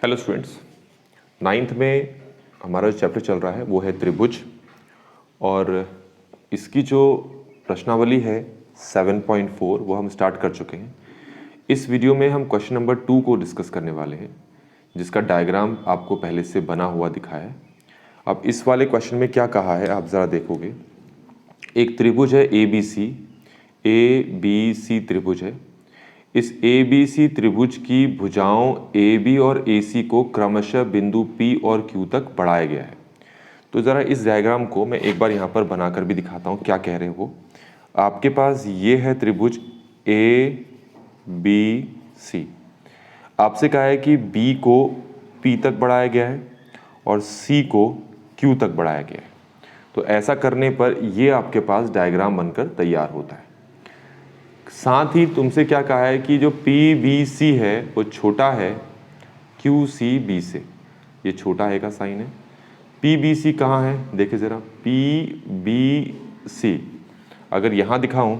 Hello students, ninth में हमारा जो चैप्टर चल रहा है वो है त्रिभुज और इसकी जो प्रश्नावली है 7.4 वो हम स्टार्ट कर चुके हैं। इस वीडियो में हम क्वेश्चन नंबर 2 को डिस्कस करने वाले हैं जिसका डायग्राम आपको पहले से बना हुआ दिखा है। अब इस वाले क्वेश्चन में क्या कहा है आप ज़रा देखोगे। एक त्रिभुज है ए बी सी त्रिभुज है। इस ए बी सी त्रिभुज की भुजाओं ए बी और ए सी को क्रमशः बिंदु पी और क्यू तक बढ़ाया गया है। तो ज़रा इस डायग्राम को मैं एक बार यहाँ पर बनाकर भी दिखाता हूँ क्या कह रहे हो। आपके पास ये है त्रिभुज ए बी सी। आपसे कहा है कि बी को पी तक बढ़ाया गया है और सी को क्यू तक बढ़ाया गया है। तो ऐसा करने पर ये आपके पास डायग्राम बनकर तैयार होता है। साथ ही तुमसे क्या कहा है कि जो पी बी सी है वो छोटा है क्यू सी बी से। ये छोटा है का साइन है। पी बी सी कहाँ है देखिए ज़रा, पी बी सी अगर यहाँ दिखाऊं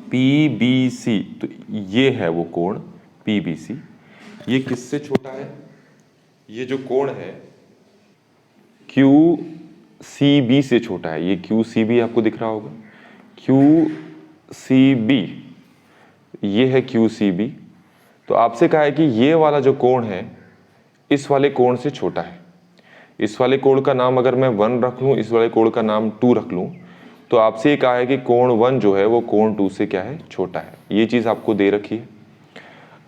पी बी सी तो ये है वो कोण पी बी सी। ये किससे छोटा है? ये जो कोण है क्यू सी बी से छोटा है। ये क्यू सी बी आपको दिख रहा होगा, क्यू सी बी ये है क्यू सी बी। तो आपसे कहा है कि ये वाला जो कोण है इस वाले कोण से छोटा है। इस वाले कोण का नाम अगर मैं 1 रख लूँ, इस वाले कोण का नाम 2 रख लूँ, तो आपसे ये कहा है कि कोण 1 जो है वो कोण 2 से क्या है, छोटा है। ये चीज़ आपको दे रखी है।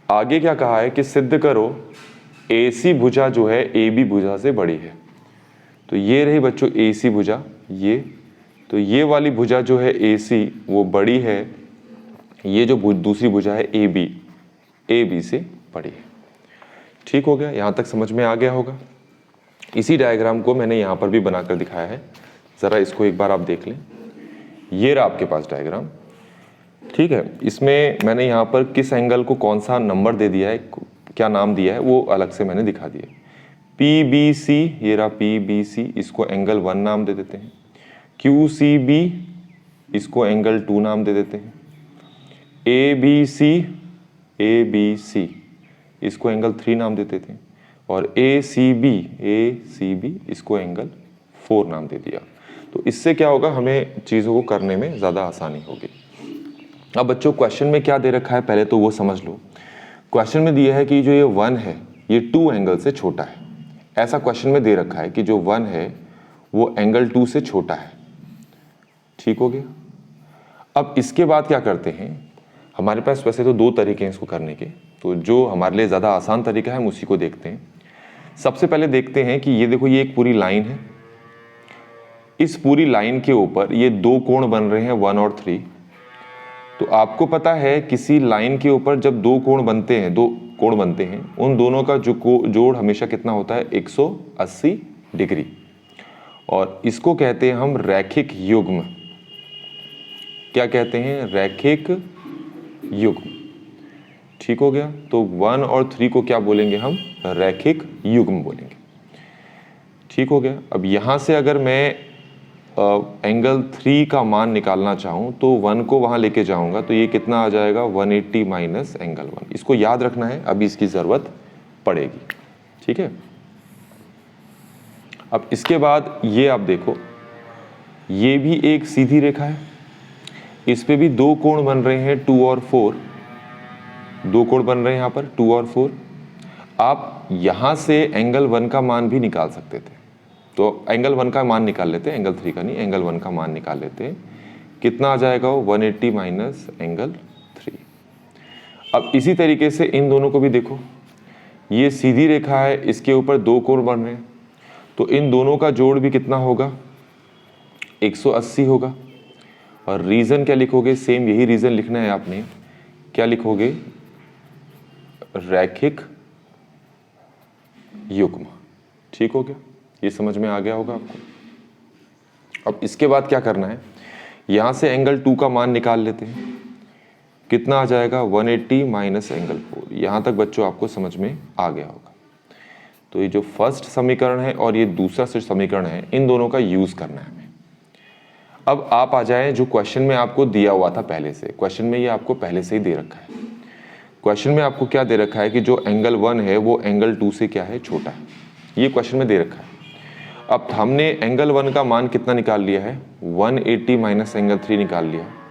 आगे क्या कहा है कि सिद्ध करो ए सी भुजा जो है ए बी भुजा से बड़ी है। तो ये रही बच्चों ए सी भुजा, ये तो ये वाली भुजा जो है ए सी वो बड़ी है। ये जो दूसरी भुजा है ए बी से बड़ी है। ठीक हो गया, यहाँ तक समझ में आ गया होगा। इसी डायग्राम को मैंने यहाँ पर भी बनाकर दिखाया है, ज़रा इसको एक बार आप देख लें। ये रहा आपके पास डायग्राम। ठीक है, इसमें मैंने यहाँ पर किस एंगल को कौन सा नंबर दे दिया है, क्या नाम दिया है वो अलग से मैंने दिखा दिया। पी बी सी, ये रहा पी बी सी, इसको एंगल 1 नाम दे देते हैं। क्यू सी बी, इसको एंगल 2 नाम दे देते हैं। ए बी सी इसको एंगल 3 नाम देते थे और ए सी बी इसको एंगल 4 नाम दे दिया। तो इससे क्या होगा, हमें चीज़ों को करने में ज़्यादा आसानी होगी। अब बच्चों क्वेश्चन में क्या दे रखा है पहले तो वो समझ लो। क्वेश्चन में दिया है कि जो ये 1 है ये 2 एंगल से छोटा है। ऐसा क्वेश्चन में दे रखा है कि जो 1 है वो एंगल 2 से छोटा है। ठीक हो गया। अब इसके बाद क्या करते हैं, हमारे पास वैसे तो 2 तरीके हैं इसको करने के, तो जो हमारे लिए ज़्यादा आसान तरीका है हम उसी को देखते हैं। सबसे पहले देखते हैं कि ये देखो ये एक पूरी लाइन है। इस पूरी लाइन के ऊपर ये 2 कोण बन रहे हैं 1 और 3। तो आपको पता है किसी लाइन के ऊपर जब 2 कोण बनते हैं, 2 कोण बनते हैं, उन दोनों का जो जोड़ हमेशा कितना होता है, 180 डिग्री। और इसको कहते हैं हम रैखिक युग्म। क्या कहते हैं? रैखिक युग्म। ठीक हो गया। तो 1 और 3 को क्या बोलेंगे हम? रैखिक युग्म बोलेंगे। ठीक हो गया। अब यहाँ से अगर मैं एंगल 3 का मान निकालना चाहूँ तो 1 को वहाँ लेके जाऊँगा तो ये कितना आ जाएगा, 180 माइनस एंगल 1। इसको याद रखना है, अभी इसकी ज़रूरत पड़ेगी। ठीक है। अब इसके बाद ये आप देखो, ये भी एक सीधी रेखा है। इस पे भी 2 कोण बन रहे हैं 2 और 4। 2 कोण बन रहे हैं यहाँ पर 2 और 4। आप यहाँ से एंगल 1 का मान भी निकाल सकते थे। तो एंगल 1 का मान निकाल लेते हैं, एंगल 3 का नहीं, एंगल 1 का मान निकाल लेते हैं। कितना आ जाएगा वो, 180 माइनस एंगल 3। अब इसी तरीके से इन दोनों को भी देखो, ये सीधी रेखा है, इसके ऊपर 2 कोण बन रहे हैं, तो इन दोनों का जोड़ भी कितना होगा, 180 होगा। और रीज़न क्या लिखोगे, सेम यही रीज़न लिखना है आपने। क्या लिखोगे? रैखिक युग्म। ठीक हो गया, ये समझ में आ गया होगा आपको। अब इसके बाद क्या करना है, यहाँ से एंगल 2 का मान निकाल लेते हैं। कितना आ जाएगा, 180 माइनस एंगल 4। यहाँ तक बच्चों आपको समझ में आ गया होगा। तो ये जो फर्स्ट समीकरण है और ये दूसरा समीकरण है, इन दोनों का यूज़ करना है हमें। अब आप आ जाएं जो क्वेश्चन में आपको दिया हुआ था पहले से। क्वेश्चन में ये आपको पहले से ही दे रखा है। क्वेश्चन में आपको क्या दे रखा है कि जो एंगल 1 है वो एंगल 2 से क्या है, छोटा है। ये क्वेश्चन में दे रखा है। अब हमने एंगल 1 का मान कितना निकाल लिया है, 180 माइनस एंगल 3 निकाल लिया है।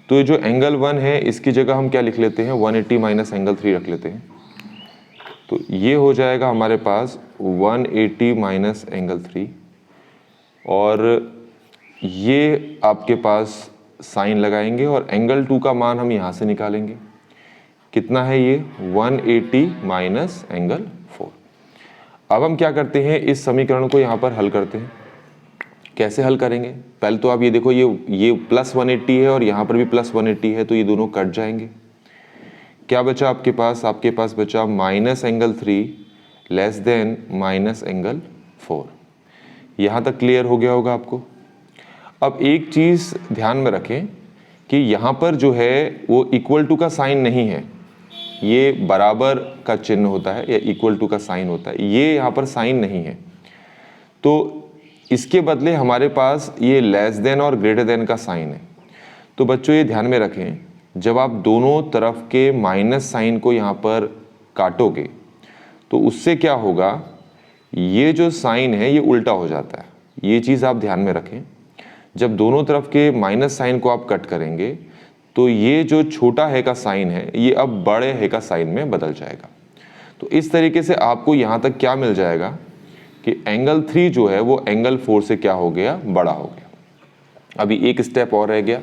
तो ये जो एंगल 1 है इसकी जगह हम क्या लिख लेते हैं, 180 माइनस एंगल 3 रख लेते हैं। तो ये हो जाएगा हमारे पास 180 माइनस एंगल 3, और ये आपके पास साइन लगाएंगे और एंगल 2 का मान हम यहाँ से निकालेंगे। कितना है ये, 180 माइनस एंगल 4। अब हम क्या करते हैं, इस समीकरण को यहाँ पर हल करते हैं। कैसे हल करेंगे, पहले तो आप ये देखो, ये प्लस 180 है और यहाँ पर भी प्लस 180 है, तो ये दोनों कट जाएंगे। क्या बचा आपके पास बचा minus angle 3 less than minus angle 4। यहाँ तक क्लियर हो गया होगा आपको। अब एक चीज़ ध्यान में रखें कि यहाँ पर जो है वो इक्वल टू का साइन नहीं है, ये बराबर का चिन्ह होता है या इक्वल टू का साइन होता है, ये यहाँ पर साइन नहीं है। तो इसके बदले हमारे पास ये लेस देन और ग्रेटर देन का साइन है। तो बच्चों ये ध्यान में रखें, जब आप दोनों तरफ के माइनस साइन को यहाँ पर काटोगे तो उससे क्या होगा, ये जो साइन है ये उल्टा हो जाता है। ये चीज़ आप ध्यान में रखें, जब दोनों तरफ के माइनस साइन को आप कट करेंगे तो ये जो छोटा है का साइन है ये अब बड़े है का साइन में बदल जाएगा। तो इस तरीके से आपको यहाँ तक क्या मिल जाएगा कि एंगल 3 जो है वो एंगल 4 से क्या हो गया, बड़ा हो गया। अभी एक स्टेप और रह गया,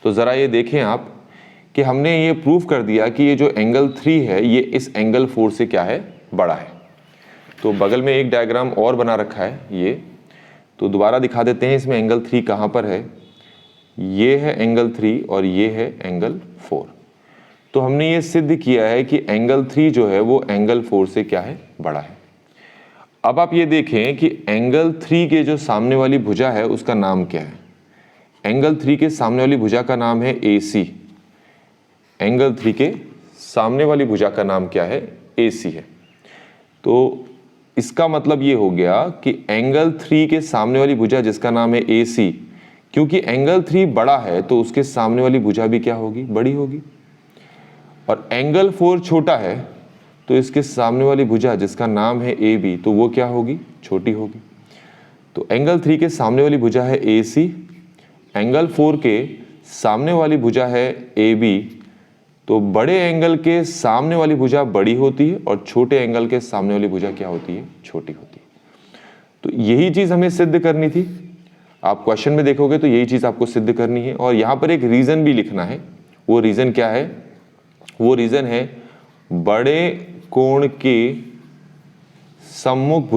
तो ज़रा ये देखें आप कि हमने ये प्रूव कर दिया कि ये जो एंगल 3 है ये इस एंगल 4 से क्या है, बड़ा है। तो बगल में एक डायग्राम और बना रखा है ये, तो दोबारा दिखा देते हैं इसमें एंगल 3 कहाँ पर है। ये है एंगल 3 और ये है एंगल 4। तो हमने ये सिद्ध किया है कि एंगल 3 जो है वो एंगल 4 से क्या है, बड़ा है। अब आप ये देखें कि एंगल 3 के जो सामने वाली भुजा है उसका नाम क्या है। एंगल 3 के सामने वाली भुजा का नाम है AC। एंगल 3 के सामने वाली भुजा का नाम क्या है, AC है। तो इसका मतलब ये हो गया कि एंगल 3 के सामने वाली भुजा जिसका नाम है AC, क्योंकि एंगल 3 बड़ा है तो उसके सामने वाली भुजा भी क्या होगी, बड़ी होगी। और एंगल 4 छोटा है तो इसके सामने वाली भुजा जिसका नाम है AB, तो वो क्या होगी, छोटी होगी। तो एंगल 3 के सामने वाली भुजा है AC, एंगल 4 के सामने वाली भुजा है AB। तो बड़े एंगल के सामने वाली भुजा बड़ी होती है और छोटे एंगल के सामने वाली भुजा क्या होती है, छोटी होती है। तो यही चीज़ हमें सिद्ध करनी थी। आप क्वेश्चन में देखोगे तो यही चीज़ आपको सिद्ध करनी है, और यहाँ पर एक रीज़न भी लिखना है। वो रीज़न क्या है, वो रीज़न है बड़े कोण की सम्मुख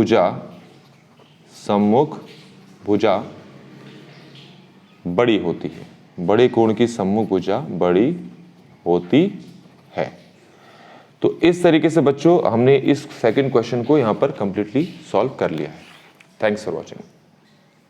भुजा बड़ी होती है। बड़े कोण की सम्मुख भुजा बड़ी होती है। तो इस तरीके से बच्चों हमने इस सेकंड क्वेश्चन को यहाँ पर कंप्लीटली सॉल्व कर लिया है। Thanks for watching.